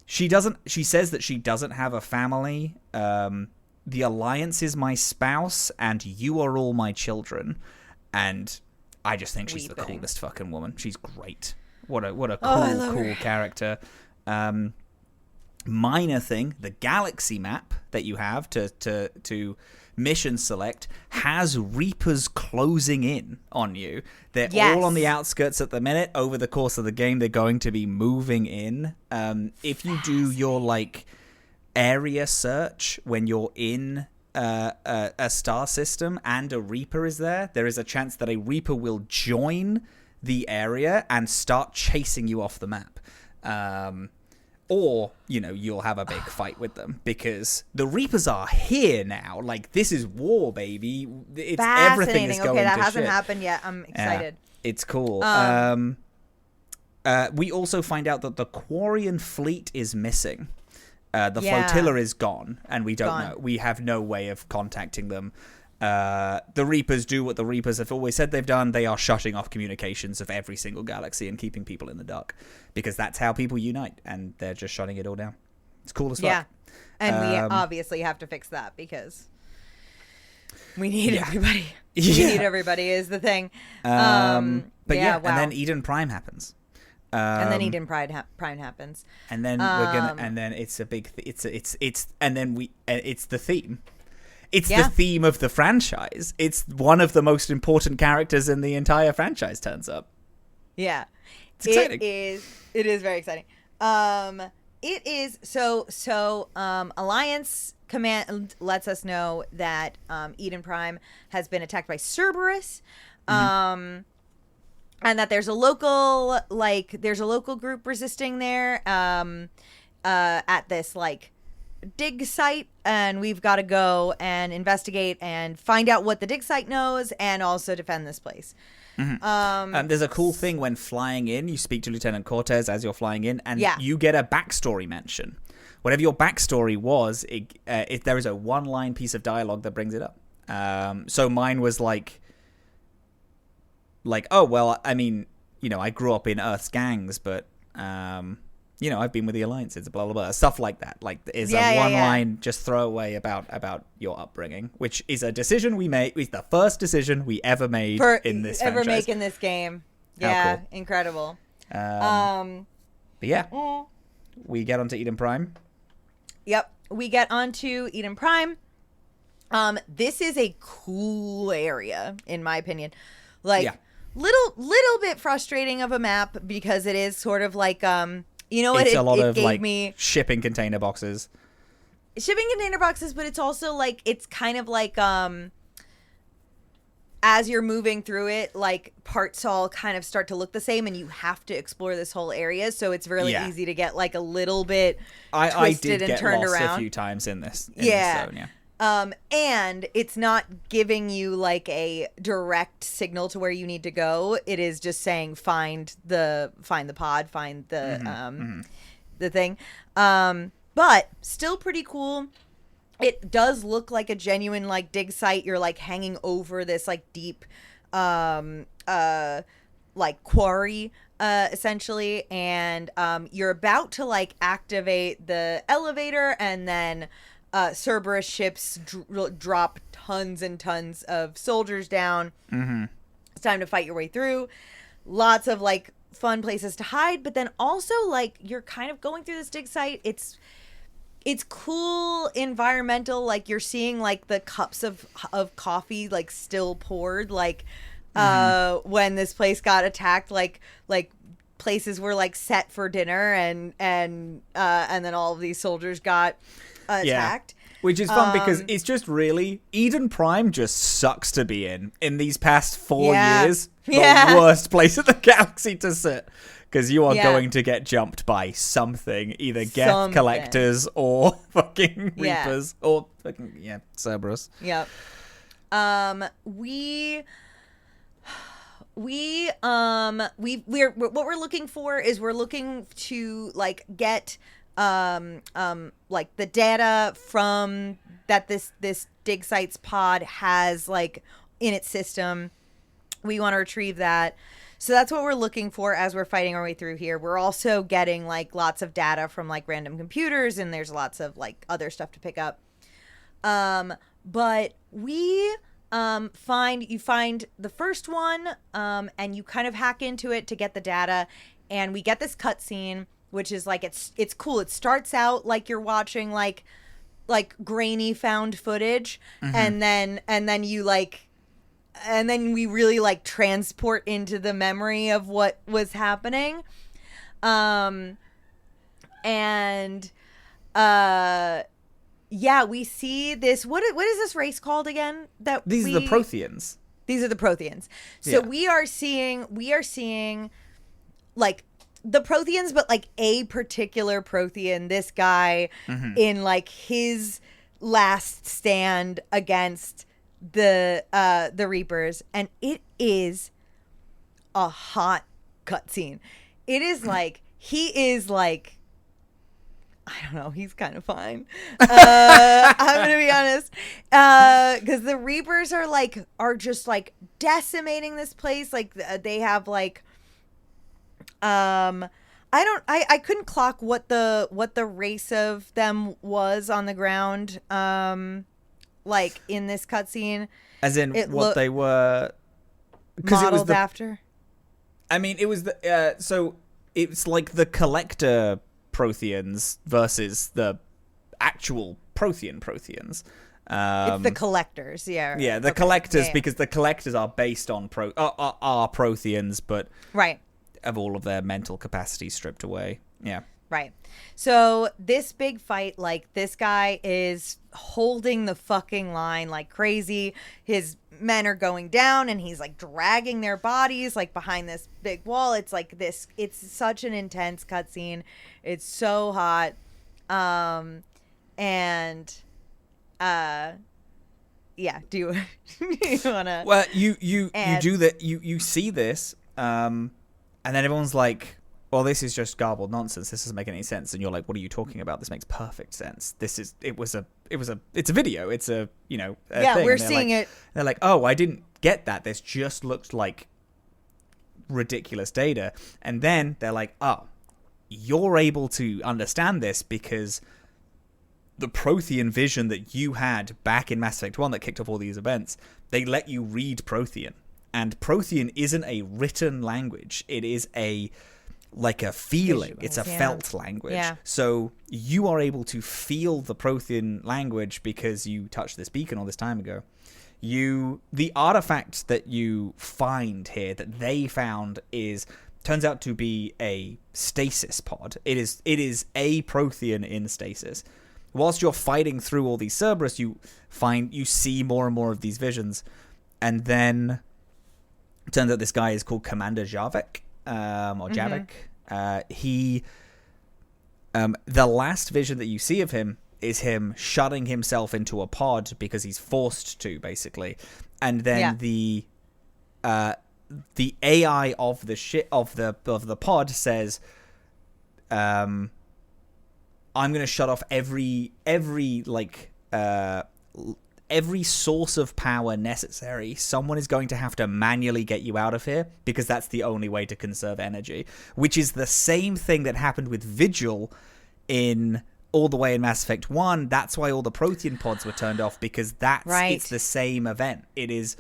Speaker 1: She says that she doesn't have a family. The Alliance is my spouse, and you are all my children. And I just think she's the coolest fucking woman. She's great. What a cool character. Minor thing, the galaxy map that you have to mission select has Reapers closing in on you. They're all on the outskirts at the minute. Over the course of the game, they're going to be moving in. If you do your like area search when you're in a star system and a Reaper is there is a chance that a Reaper will join the area and start chasing you off the map. Or, you'll have a big fight with them because the Reapers are here now. Like, this is war, baby. It's everything is going to shit. Okay, that hasn't
Speaker 2: happened yet. I'm excited.
Speaker 1: It's cool. We also find out that the Quarian fleet is missing. The flotilla is gone, and we don't know. We have no way of contacting them. The Reapers do what the Reapers have always said they've done. They are shutting off communications of every single galaxy and keeping people in the dark because that's how people unite, and they're just shutting it all down. It's cool as fuck.
Speaker 2: Yeah, and we obviously have to fix that because we need everybody. We need everybody is the thing.
Speaker 1: And then Eden Prime happens.
Speaker 2: And then Eden Prime happens.
Speaker 1: And then we're gonna, and then it's a big, it's the theme. It's the theme of the franchise. It's one of the most important characters in the entire franchise turns up.
Speaker 2: Yeah.
Speaker 1: It's exciting.
Speaker 2: It is very exciting. It is so Alliance Command lets us know that Eden Prime has been attacked by Cerberus. And that there's a local group resisting there at this dig site, and we've got to go and investigate and find out what the dig site knows and also defend this place.
Speaker 1: There's a cool thing when flying in, you speak to Lieutenant Cortez as you're flying in, and you get a backstory mention. Whatever your backstory was, there is a one-line piece of dialogue that brings it up. So mine was like, oh, well, I mean, I grew up in Earth's gangs, but I've been with the Alliances, blah, blah, blah. Stuff like that. Like, is a one-line just throwaway about your upbringing, which is a decision we made. It's the first decision we ever made in this franchise.
Speaker 2: Ever make in this game. Yeah, cool. Incredible.
Speaker 1: But yeah, we get onto Eden Prime.
Speaker 2: Yep, we get onto Eden Prime. This is a cool area, in my opinion. Little bit frustrating of a map because it is sort of like
Speaker 1: it's a lot of shipping container boxes. But it's also it's kind of as you're moving through it, parts all kind of start to look the same, and you have to explore this whole area. So it's really easy to get a little bit twisted and turned around. I did get lost a few times in this zone, yeah.
Speaker 2: And it's not giving you a direct signal to where you need to go. It is just saying find the pod, find the the thing. But still pretty cool. It does look like a genuine dig site. You're hanging over this deep quarry essentially, and you're about to activate the elevator, and then Cerberus ships drop tons and tons of soldiers down.
Speaker 1: Mm-hmm.
Speaker 2: It's time to fight your way through. Lots of like fun places to hide, but then also like you're kind of going through this dig site. It's cool environmental, like you're seeing like the cups of coffee like still poured, like when this place got attacked, like places were like set for dinner, and then all of these soldiers got attacked.
Speaker 1: Which is fun because it's just really, Eden Prime just sucks to be in these past 4 years. The worst place in the galaxy to sit. Because you are going to get jumped by something. Either Geth Collectors or fucking Reapers. Or fucking, Cerberus.
Speaker 2: Yep. What we're looking for is we're looking to like get like the data from that this dig sites pod has like in its system. We want to retrieve that. So that's what we're looking for as we're fighting our way through here. We're also getting like lots of data from like random computers, and there's lots of like other stuff to pick up. But we you find the first one, and you kind of hack into it to get the data, and we get this cutscene, which is like it's cool. It starts out like you're watching like grainy found footage, and then you like. And then we really like transport into the memory of what was happening. We see this. What is this race called again?
Speaker 1: These are the Protheans.
Speaker 2: These are the Protheans. So we are seeing like the Protheans, but like a particular Prothean, this guy in like his last stand against the Reapers, and it is a hot cutscene. It is like he is like, I don't know, he's kind of fine. I'm gonna be honest, because the Reapers are just like decimating this place. Like they have like I couldn't clock what the race of them was on the ground. Like in this cutscene,
Speaker 1: as in what they were
Speaker 2: modeled after.
Speaker 1: I mean, it was so it's like the Collector Protheans versus the actual Protheans.
Speaker 2: It's the Collectors,
Speaker 1: the Collectors, because the Collectors are based on are Protheans, but have all of their mental capacity stripped away.
Speaker 2: Right. So this big fight, like this guy is holding the fucking line like crazy. His men are going down, and he's like dragging their bodies like behind this big wall. It's like this. It's such an intense cutscene. It's so hot. Do you wanna?
Speaker 1: Well, you do that. You see this, and then everyone's like, well, this is just garbled nonsense. This doesn't make any sense. And you're like, what are you talking about? This makes perfect sense. It's a video. It's a thing.
Speaker 2: We're seeing it.
Speaker 1: They're like, oh, I didn't get that. This just looked like ridiculous data. And then they're like, oh, you're able to understand this because the Prothean vision that you had back in Mass Effect 1 that kicked off all these events, they let you read Prothean. And Prothean isn't a written language. It is a feeling. It's a felt language.
Speaker 2: Yeah.
Speaker 1: So you are able to feel the Prothean language because you touched this beacon all this time ago. The artifact that you find here that they found turns out to be a stasis pod. It is a Prothean in stasis. Whilst you're fighting through all these Cerberus, you see more and more of these visions, and then it turns out this guy is called Commander Javik. Or Javik. The last vision that you see of him is him shutting himself into a pod because he's forced to, basically. And then the AI of the pod says, I'm going to shut off every source of power necessary. Someone is going to have to manually get you out of here because that's the only way to conserve energy, which is the same thing that happened with Vigil in all the way in Mass Effect 1, that's why all the Prothean pods were turned off, because it's the same event. It is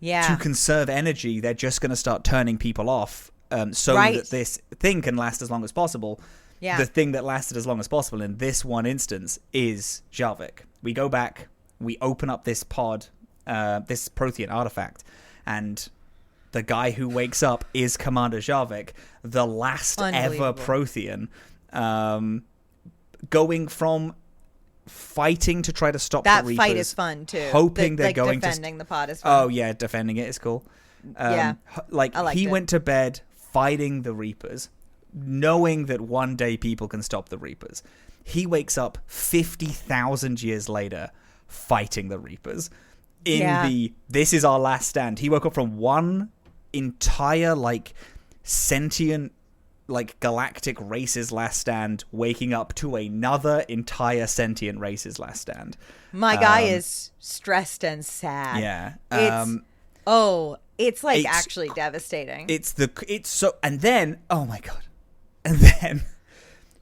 Speaker 1: to conserve energy, they're just going to start turning people off that this thing can last as long as possible. Yeah. The thing that lasted as long as possible in this one instance is Jarvik. We go back, we open up this pod, this Prothean artifact, and the guy who wakes up is Commander Jarvik, the last ever Prothean, going from fighting to try to stop the Reapers. That fight
Speaker 2: is fun, too.
Speaker 1: Hoping they're going
Speaker 2: defending the pod is fun.
Speaker 1: Oh, yeah, defending it is cool. He went to bed fighting the Reapers, knowing that one day people can stop the Reapers. He wakes up 50,000 years later fighting the Reapers. This is our last stand. He woke up from one entire, sentient, galactic race's last stand, waking up to another entire sentient race's last stand.
Speaker 2: My guy is stressed and sad.
Speaker 1: Yeah.
Speaker 2: It's actually devastating.
Speaker 1: And then, oh my God. And then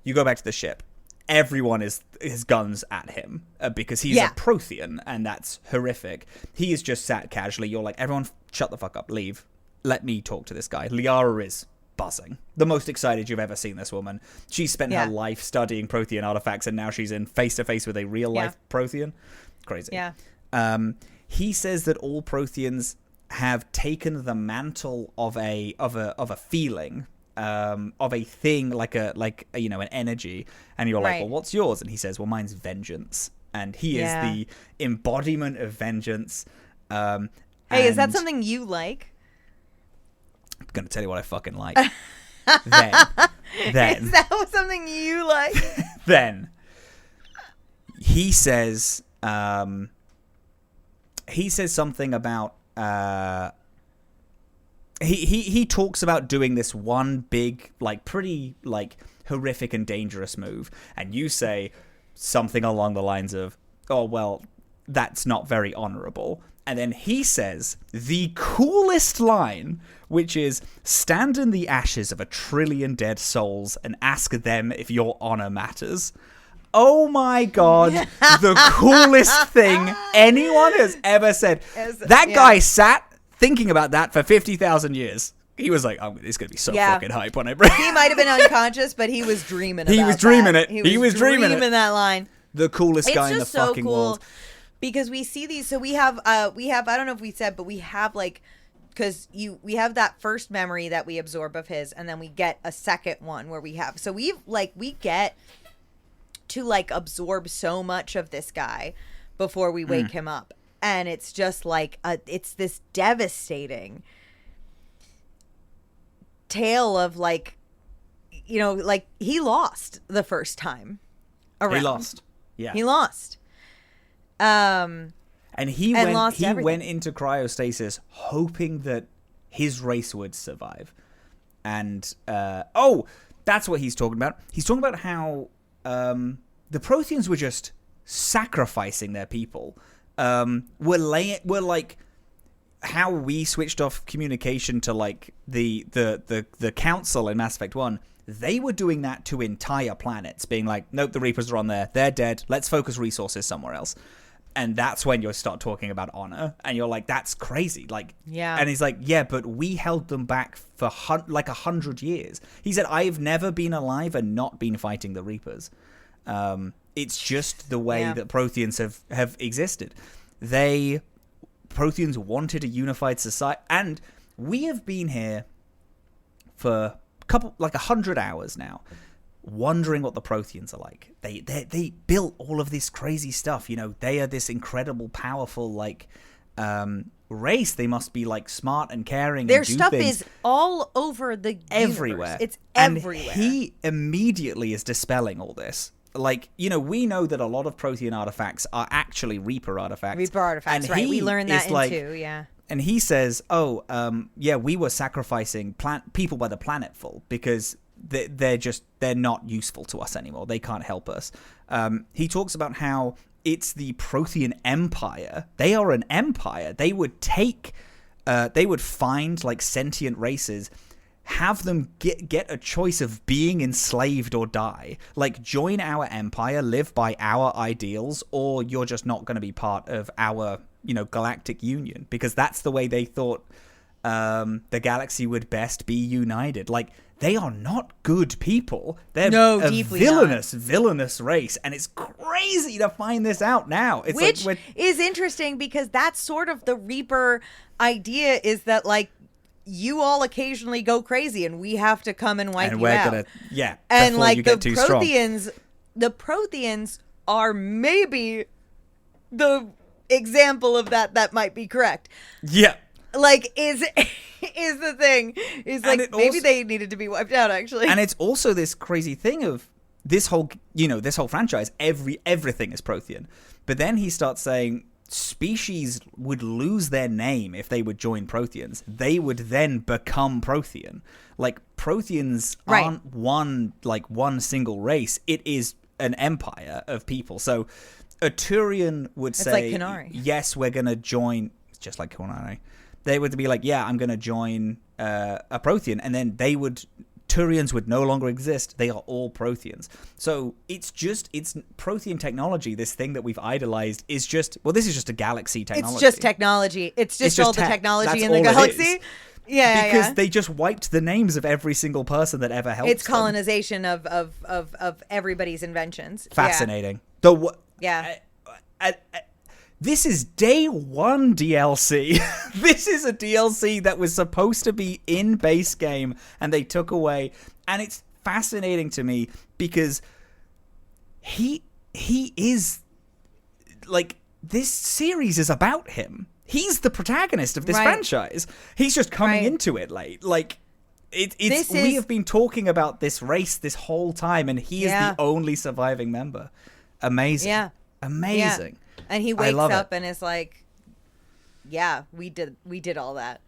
Speaker 1: you go back to the ship. Everyone is guns at him because he's a Prothean, and that's horrific. He is just sat casually. You're like, everyone shut the fuck up, leave. Let me talk to this guy. Liara is buzzing. The most excited you've ever seen this woman. She spent her life studying Prothean artifacts, and now she's in face-to-face with a real-life Prothean. Crazy. Yeah. He says that all Protheans have taken the mantle of a feeling, of a thing, an energy, and you're like, well, what's yours? And he says, well, mine's vengeance, and he is the embodiment of vengeance.
Speaker 2: Hey, is that something you like?
Speaker 1: I'm gonna tell you what I fucking like. then
Speaker 2: is that something you like?
Speaker 1: Then he says something about he talks about doing this one big, pretty, horrific and dangerous move, and you say something along the lines of, oh, well, that's not very honorable. And then he says the coolest line, which is, stand in the ashes of 1 trillion dead souls and ask them if your honor matters. Oh my God, the coolest thing anyone has ever said. That guy sat thinking about that for 50,000 years. He was like, it's going to be so fucking hype when I bring it.
Speaker 2: He might have been unconscious, but he was dreaming about
Speaker 1: it. He was dreaming
Speaker 2: that line.
Speaker 1: The coolest guy in the fucking world.
Speaker 2: Because we see these, so we have, I don't know if we said, but we have because we have that first memory that we absorb of his, and then we get a second one where we get to absorb so much of this guy before we wake him up. And it's just it's this devastating tale of he lost the first time around.
Speaker 1: He lost. Yeah.
Speaker 2: He lost.
Speaker 1: And he went into cryostasis hoping that his race would survive. And that's what he's talking about. He's talking about how the Protheans were just sacrificing their people. We're how we switched off communication to the council in Mass Effect 1. They were doing that to entire planets, being like, nope, the Reapers are on there. They're dead. Let's focus resources somewhere else. And that's when you start talking about honor. And you're like, that's crazy. And he's like, yeah, but we held them back for 100 years. He said, I've never been alive and not been fighting the Reapers. It's just the way that Protheans have existed. Protheans wanted a unified society. And we have been here for 100 hours now, wondering what the Protheans are like. They built all of this crazy stuff. They are this incredible, powerful, race. They must be smart and caring.
Speaker 2: Their
Speaker 1: and do
Speaker 2: stuff
Speaker 1: things
Speaker 2: is all over the
Speaker 1: everywhere.
Speaker 2: Universe. It's everywhere.
Speaker 1: And he immediately is dispelling all this. We know that a lot of Prothean artifacts are actually Reaper artifacts.
Speaker 2: And right. We learned that in 2, yeah.
Speaker 1: And he says, we were sacrificing people by the planetful because they're not useful to us anymore. They can't help us. He talks about how it's the Prothean Empire. They are an empire. They would find sentient races, have them get a choice of being enslaved or die. Like, join our empire, live by our ideals, or you're just not going to be part of our, galactic union, because that's the way they thought the galaxy would best be united. Like, they are not good people. They're a villainous race, and it's crazy to find this out now. It's
Speaker 2: Which is interesting, because that's sort of the Reaper idea, is that, like, you all occasionally go crazy, and we have to come and wipe you out.
Speaker 1: And like the
Speaker 2: Protheans are maybe the example of that might be correct.
Speaker 1: Yeah.
Speaker 2: Like, is the thing. Is like, maybe also, they needed to be wiped out, actually.
Speaker 1: And it's also this crazy thing of this whole franchise, everything is Prothean. But then he starts saying species would lose their name if they would join Protheans. They would then become Prothean. Like, Protheans aren't one single race. It is an empire of people. So a Turian would say,
Speaker 2: like
Speaker 1: yes, we're going to join, just like Konari. They would be like, yeah, I'm going to join a Prothean. And then Turians would no longer exist. They are all Protheans. So it's Prothean technology, this thing that we've idolized, is just, well, this is just a galaxy technology.
Speaker 2: It's just technology. It's just all the technology in the galaxy. Yeah,
Speaker 1: because they just wiped the names of every single person that ever helped.
Speaker 2: It's colonization of everybody's inventions.
Speaker 1: Fascinating.
Speaker 2: Yeah.
Speaker 1: This is day one DLC. This is a DLC that was supposed to be in base game, and they took away. And it's fascinating to me because he is, like, this series is about him. He's the protagonist of this franchise. He's just coming into it late. Like, we have been talking about this race this whole time, and he is the only surviving member. Amazing. Yeah. Amazing.
Speaker 2: Yeah. And he wakes up and is like, yeah, we did all that.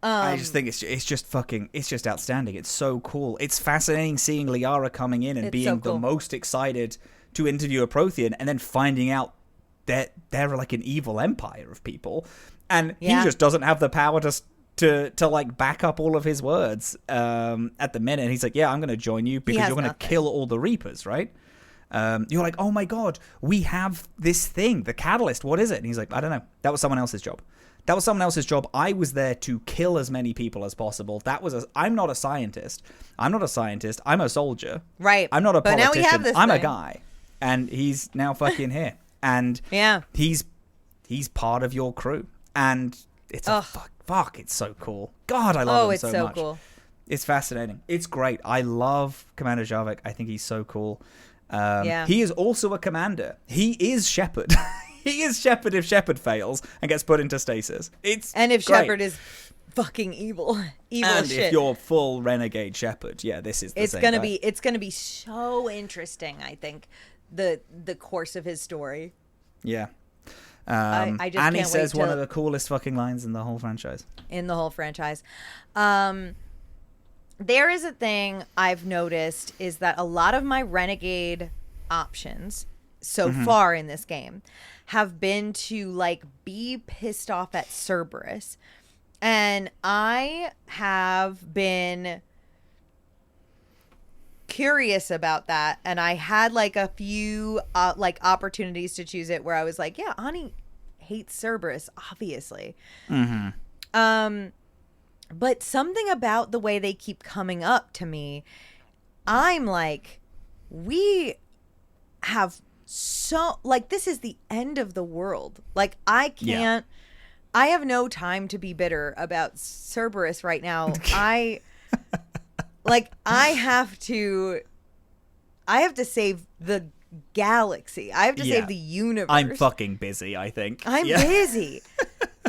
Speaker 1: I just think it's just outstanding. It's so cool. It's fascinating seeing Liara coming in and being the most excited to interview a Prothean, and then finding out that they're like an evil empire of people. And he just doesn't have the power to like back up all of his words at the minute. And he's like, yeah, I'm going to join you because you're going to kill all the Reapers, right? You're like, oh my god, we have this thing, the catalyst, what is it? And he's like, I don't know, that was someone else's job. I was there to kill as many people as possible. I'm not a scientist. I'm a soldier.
Speaker 2: Right.
Speaker 1: I'm not a politician.
Speaker 2: But now we have this
Speaker 1: I'm
Speaker 2: thing.
Speaker 1: a guy. And he's now fucking here. And he's part of your crew. And it's it's so cool. God, I love him so much. Oh, it's so cool. It's fascinating. It's great. I love Commander Javik. I think he's so cool. He is also a commander. He is Shepard. He is Shepard if Shepard fails and gets put into stasis.
Speaker 2: And if Shepard is fucking evil
Speaker 1: and
Speaker 2: shit.
Speaker 1: If you're full renegade Shepard, this is the same guy.
Speaker 2: It's gonna be so interesting, I think, the course of his story.
Speaker 1: Yeah.
Speaker 2: I just
Speaker 1: and he
Speaker 2: can't
Speaker 1: says
Speaker 2: wait
Speaker 1: one of the coolest fucking lines in the whole franchise.
Speaker 2: There is a thing I've noticed, is that a lot of my renegade options so far in this game have been to, like, be pissed off at Cerberus. And I have been curious about that, and I had like a few like opportunities to choose it where I was like, yeah, Ani hates Cerberus, obviously. But something about the way they keep coming up to me, I'm like, we have so, like, this is the end of the world. Like, I can't, I have no time to be bitter about Cerberus right now. I have to save the galaxy. I have to save the universe.
Speaker 1: I'm fucking busy, I think.
Speaker 2: I'm busy.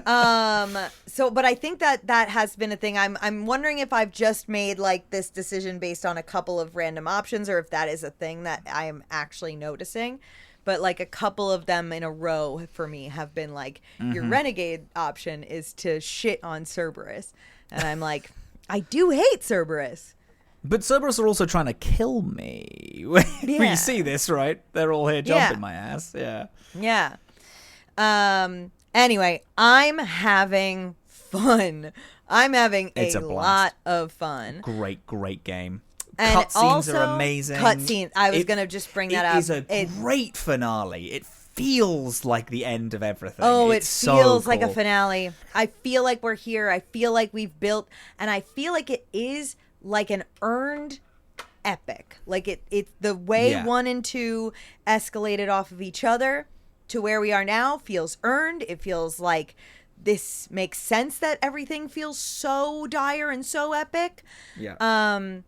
Speaker 2: But I think that has been a thing. I'm wondering if I've just made like this decision based on a couple of random options, or if that is a thing that I am actually noticing. But like a couple of them in a row for me have been like, your renegade option is to shit on Cerberus. And I'm like, I do hate Cerberus.
Speaker 1: But Cerberus are also trying to kill me. You see this, right? They're all here jumping my ass. Yeah.
Speaker 2: Anyway, I'm having fun. I'm having
Speaker 1: It's
Speaker 2: a
Speaker 1: a blast.
Speaker 2: lot of fun.
Speaker 1: Great game.
Speaker 2: And
Speaker 1: Cutscenes are amazing.
Speaker 2: Cutscenes. I was going to just bring that up.
Speaker 1: It is a great finale. It feels like the end of everything.
Speaker 2: Oh,
Speaker 1: it's
Speaker 2: it feels
Speaker 1: so
Speaker 2: like a
Speaker 1: cool.
Speaker 2: finale. I feel like we're here. I feel like we've built, and I feel like it is like an earned epic. Like it's the way 1 and 2 escalated off of each other to where we are now feels earned. It feels like this makes sense that everything feels so dire and so epic.
Speaker 1: Yeah.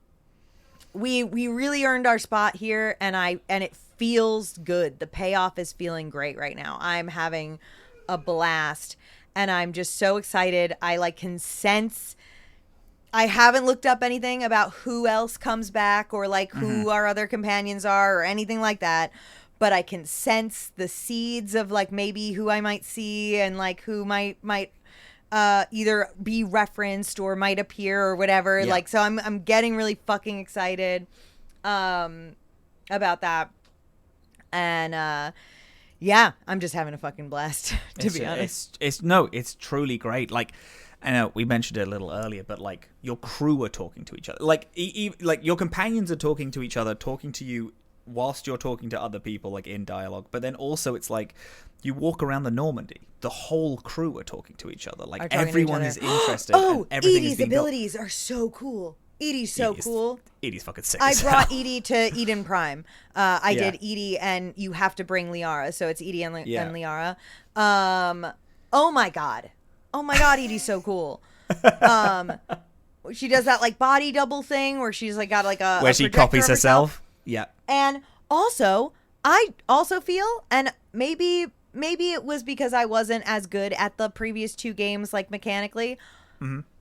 Speaker 2: We really earned our spot here, and it feels good. The payoff is feeling great right now. I'm having a blast, and I'm just so excited. I can sense. I haven't looked up anything about who else comes back or who our other companions are or anything like that, but I can sense the seeds of maybe who I might see and who might either be referenced or might appear or whatever.
Speaker 1: Yeah.
Speaker 2: So I'm getting really fucking excited about that. And yeah, I'm just having a fucking blast to be honest.
Speaker 1: It's truly great. I know we mentioned it a little earlier, but your crew are talking to each other. Your companions are talking to each other, talking to you whilst you're talking to other people in dialogue. But then also it's you walk around the Normandy, the whole crew are talking to each other. Everyone is interested.
Speaker 2: Oh,
Speaker 1: and everything
Speaker 2: Edie's
Speaker 1: is being
Speaker 2: abilities are so cool. Edie's so cool.
Speaker 1: Edie's fucking sick.
Speaker 2: I
Speaker 1: as
Speaker 2: brought
Speaker 1: hell.
Speaker 2: Edie to Eden Prime. I did Edie, and you have to bring Liara, so it's Edie and Liara. Oh my god, Edie's so cool. She does that body double thing where she's got
Speaker 1: where she copies herself. Yeah.
Speaker 2: And also, I also feel, and maybe it was because I wasn't as good at the previous 2 games mechanically.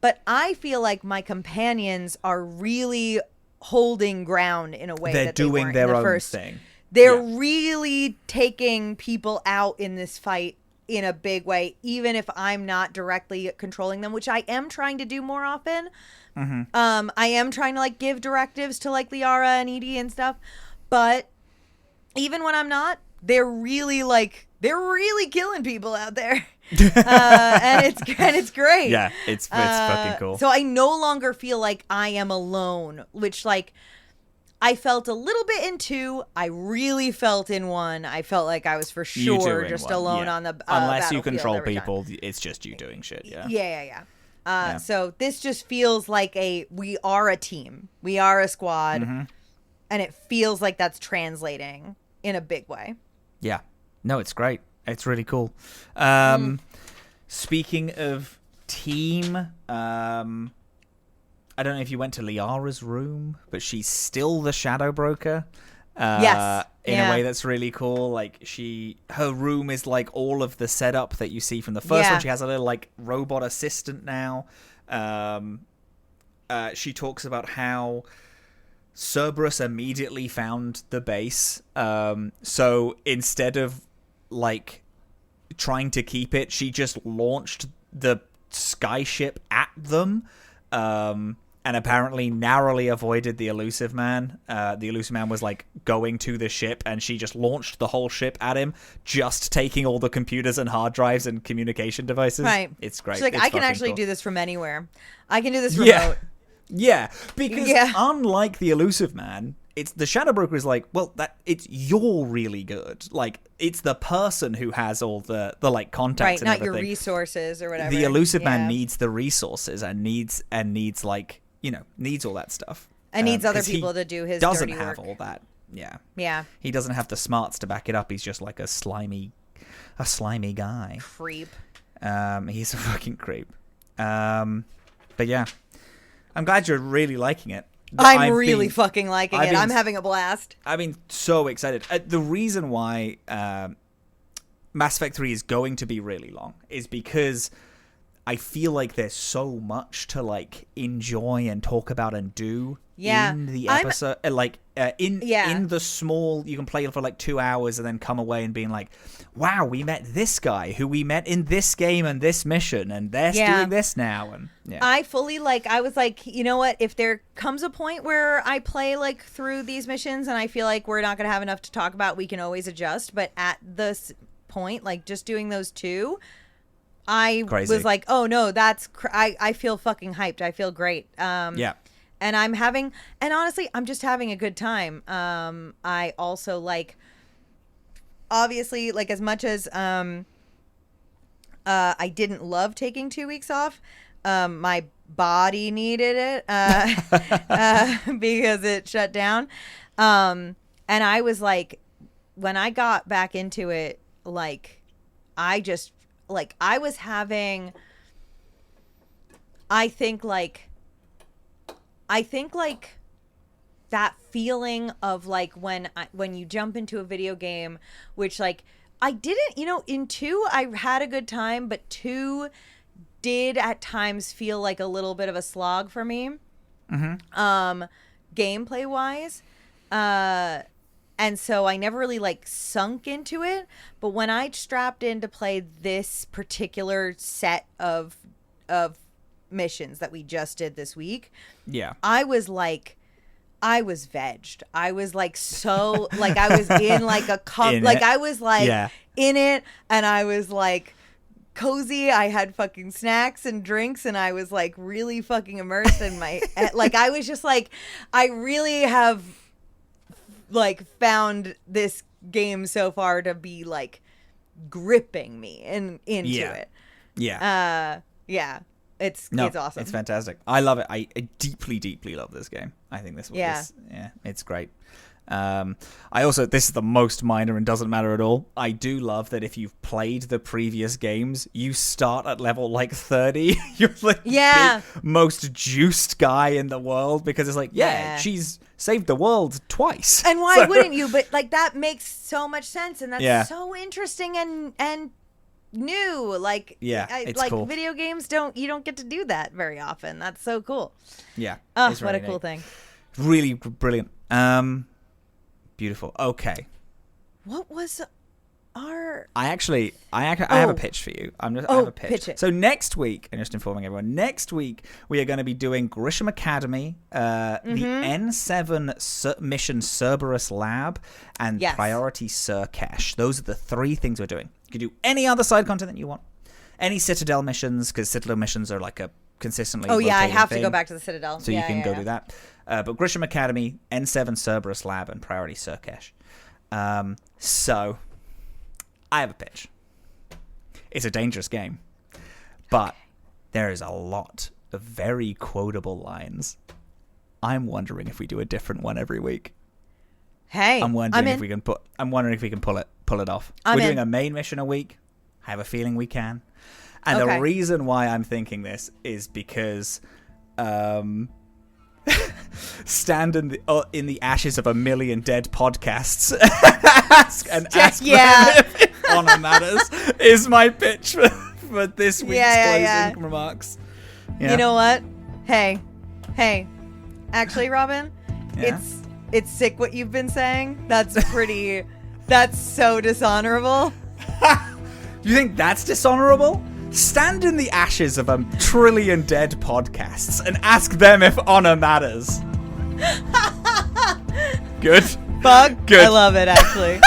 Speaker 2: But I feel like my companions are really holding ground in a way
Speaker 1: They're
Speaker 2: that they
Speaker 1: doing
Speaker 2: weren't
Speaker 1: their
Speaker 2: in the
Speaker 1: own
Speaker 2: first.
Speaker 1: thing.
Speaker 2: They're really taking people out in this fight in a big way, even if I'm not directly controlling them, which I am trying to do more often. I am trying to give directives to Liara and Edie and stuff, but even when I'm not, they're really killing people out there. And it's great.
Speaker 1: Yeah, it's fucking cool.
Speaker 2: So I no longer feel like I am alone, which I felt a little bit in 2. I really felt in 1. I felt like I was for sure just alone on the
Speaker 1: unless you
Speaker 2: battlefield
Speaker 1: control
Speaker 2: every
Speaker 1: people,
Speaker 2: time.
Speaker 1: it's just you doing shit. Yeah.
Speaker 2: Yeah. So this just feels like we are a team. We are a squad. And it feels like that's translating in a big way.
Speaker 1: Yeah. No, it's great. It's really cool. Speaking of team, I don't know if you went to Liara's room, but she's still the Shadow Broker.
Speaker 2: Yes.
Speaker 1: In a way that's really cool. Her room is all of the setup that you see from the first one. She has a little robot assistant now. She talks about how Cerberus immediately found the base. So instead of trying to keep it, she just launched the skyship at them. And apparently narrowly avoided the Elusive Man. The Elusive Man was going to the ship, and she just launched the whole ship at him, just taking all the computers and hard drives and communication devices.
Speaker 2: Right.
Speaker 1: It's great.
Speaker 2: She's
Speaker 1: It's
Speaker 2: I can actually
Speaker 1: cool.
Speaker 2: do this from anywhere. I can do this remote.
Speaker 1: Yeah, because unlike the Elusive Man, it's the Shadow Broker is it's you're really good. It's the person who has all the contacts,
Speaker 2: right?
Speaker 1: And
Speaker 2: Not
Speaker 1: everything.
Speaker 2: your resources or whatever.
Speaker 1: The Elusive Man needs the resources and needs needs all that stuff.
Speaker 2: And needs other people to do his
Speaker 1: doesn't
Speaker 2: dirty
Speaker 1: have
Speaker 2: work.
Speaker 1: all that. Yeah.
Speaker 2: Yeah.
Speaker 1: He doesn't have the smarts to back it up. He's just a slimy guy.
Speaker 2: Creep.
Speaker 1: He's a fucking creep. But yeah, I'm glad you're really liking it.
Speaker 2: I'm really fucking liking it. I'm having a blast.
Speaker 1: I've been so excited. The reason why Mass Effect 3 is going to be really long is because I feel like there's so much to enjoy and talk about and do in the episode. In the small, you can play for 2 hours and then come away and being wow, we met this guy who we met in this game and this mission, and they're doing this now. And
Speaker 2: I fully I was you know what? If there comes a point where I play through these missions and I feel like we're not going to have enough to talk about, we can always adjust. But at this point, just doing those 2, I
Speaker 1: Crazy.
Speaker 2: was like, oh no, I feel fucking hyped. I feel great.
Speaker 1: Yeah.
Speaker 2: And honestly, I'm just having a good time. I also like, obviously, like as much as I didn't love taking 2 weeks off, my body needed it because it shut down. And I was like, when I got back into it, like, I was having, I think that feeling of like when you jump into a video game, which like I didn't, in 2 I had a good time, but 2 did at times feel like a little bit of a slog for me, gameplay wise, and so I never really like sunk into it. But when I strapped in to play this particular set of missions that we just did this week, I was vegged. I was like, so like I was in like a I was like in it, and I was like cozy. I had fucking snacks and drinks, and I was like really fucking immersed in my like I was just like, I really have like found this game so far to be like gripping me into it. It's awesome.
Speaker 1: It's fantastic. I love it. I deeply, deeply love this game. I think this it's great. I also, this is the most minor and doesn't matter at all. I do love that if you've played the previous games, you start at level like 30. You're like the most juiced guy in the world, because it's like, she's saved the world twice.
Speaker 2: And why wouldn't you? But like that makes so much sense, and that's so interesting and new. Like,
Speaker 1: it's
Speaker 2: like
Speaker 1: cool.
Speaker 2: Video games you don't get to do that very often. That's so cool.
Speaker 1: Yeah.
Speaker 2: Oh, what a cool thing.
Speaker 1: Really brilliant. Beautiful. Okay.
Speaker 2: What was our...
Speaker 1: I have a pitch for you. I have a pitch.
Speaker 2: Pitch it.
Speaker 1: So next week, and just informing everyone, next week we are going to be doing Grisham Academy, the N7 mission Cerberus Lab, and Priority Surkesh. Those are the 3 things we're doing. You can do any other side content that you want. Any Citadel missions, because Citadel missions are like a consistently
Speaker 2: I have to go back to the Citadel.
Speaker 1: So you can go do that. But Grisham Academy, N7 Cerberus Lab, and Priority Surkesh. So, I have a pitch. It's a dangerous game. But there is a lot of very quotable lines. I'm wondering if we do a different one every week.
Speaker 2: Hey,
Speaker 1: I'm wondering if we can pull it off. We're doing a main mission a week. I have a feeling we can. And the reason why I'm thinking this is because stand in the ashes of a million dead podcasts and ask them if honor matters is my pitch for this week's closing remarks.
Speaker 2: You know what? Hey, actually, Robin, it's sick what you've been saying. That's so dishonorable.
Speaker 1: You think that's dishonorable? Stand in the ashes of a trillion dead podcasts and ask them if honor matters. Good.
Speaker 2: Bug?
Speaker 1: Good.
Speaker 2: I love it, actually.